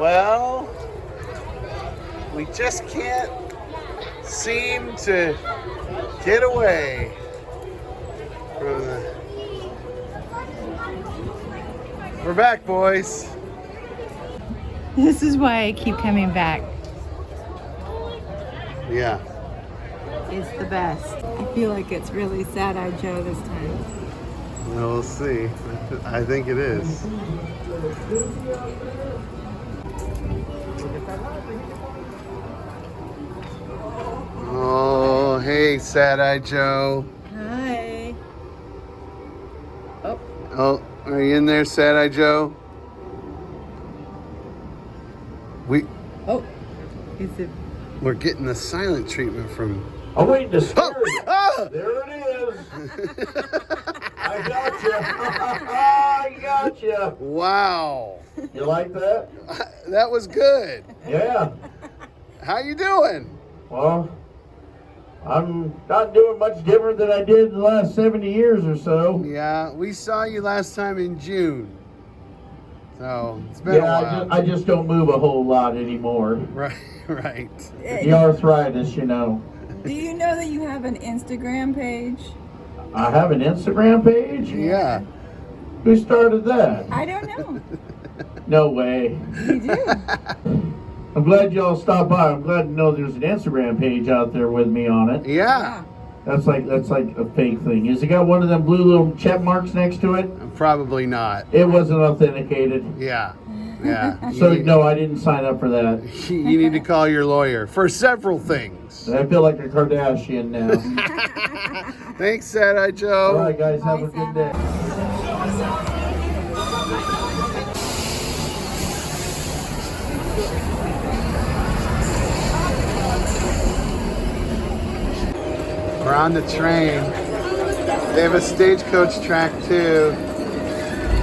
Well, we just can't seem to get away from the... We're back, boys. This is why I keep coming back. Yeah. It's the best. I feel like it's really Sad-Eyed Joe this time. Well, we'll see. I think it is. Oh, hey, Sad-Eyed Joe. Hi. Oh, are you in there, Sad-Eyed Joe? We're getting the silent treatment from... I'm waiting to scare Oh! you. Ah! There it is. I got you. I got you. Wow. You like that? That was good. Yeah. How you doing? Well, I'm not doing much different than I did the last 70 years or so. Yeah, we saw you last time in June. So, it's been a while. I just don't move a whole lot anymore. Right, right. The arthritis, you know. Do you know that you have an Instagram page? I have an Instagram page? Yeah. Who started that? I don't know. No way. You do. I'm glad y'all stopped by. I'm glad to know there's an Instagram page out there with me on it. Yeah. That's like a fake thing. Has it got one of them blue little check marks next to it? Probably not. It wasn't authenticated. Yeah. Yeah. So no, I didn't sign up for that. You need to call your lawyer for several things. I feel like a Kardashian now. Thanks, Sad-Eyed Joe. All right, guys, have a good day. We're on the train. They have a stagecoach track too.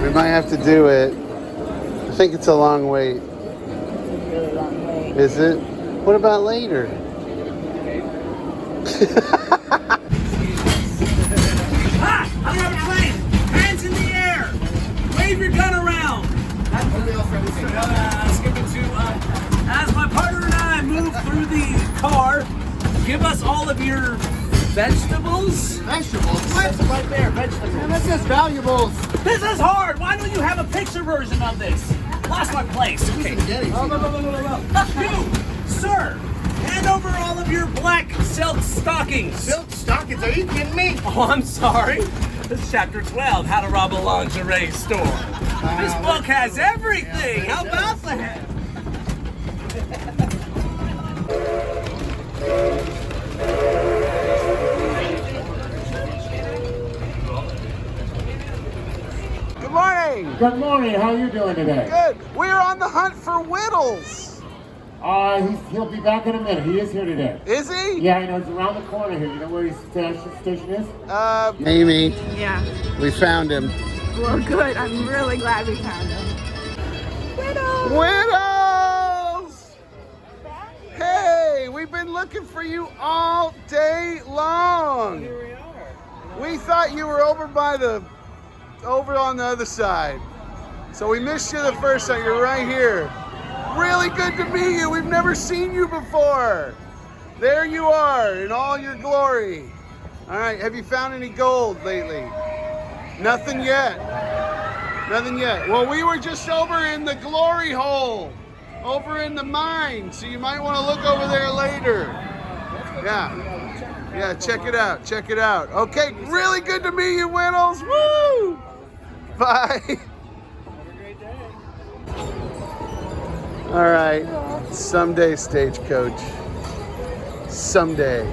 We might have to do it. I think it's a long wait. Really long way. Is it? What about later? I'm on a plane! Hands in the air! Wave your gun around! As my partner and I move through the car, give us all of your vegetables. Vegetables? What? Right there, vegetables. And this is valuables. This is hard! Why don't you have a picture version of this? Lost my place. Okay. You, sir, hand over all of your black silk stockings. Silk stockings? Are you kidding me? Oh, I'm sorry. This is chapter 12, How to Rob a Lingerie Store. This book has everything. How about that? Good morning. Good morning. How are you doing today? Good. We're on the hunt for Whittles. He'll be back in a minute. He is here today. Is he? Yeah, I know. He's around the corner here. You know where his station is? Amy, Yeah. we found him. Well, good. I'm really glad we found him. Whittles! Whittles! Hey, we've been looking for you all day long. Here we are. We thought you were over on the other side. So we missed you the first time. You're right here. Really good to meet you. We've never seen you before. There you are in all your glory. All right, have you found any gold lately? Nothing yet. Nothing yet. Well, we were just over in the glory hole, over in the mine, so you might want to look over there later. Yeah, check it out, check it out. Okay, really good to meet you, Whittles. Woo! Bye. All right, someday, Stagecoach. Someday.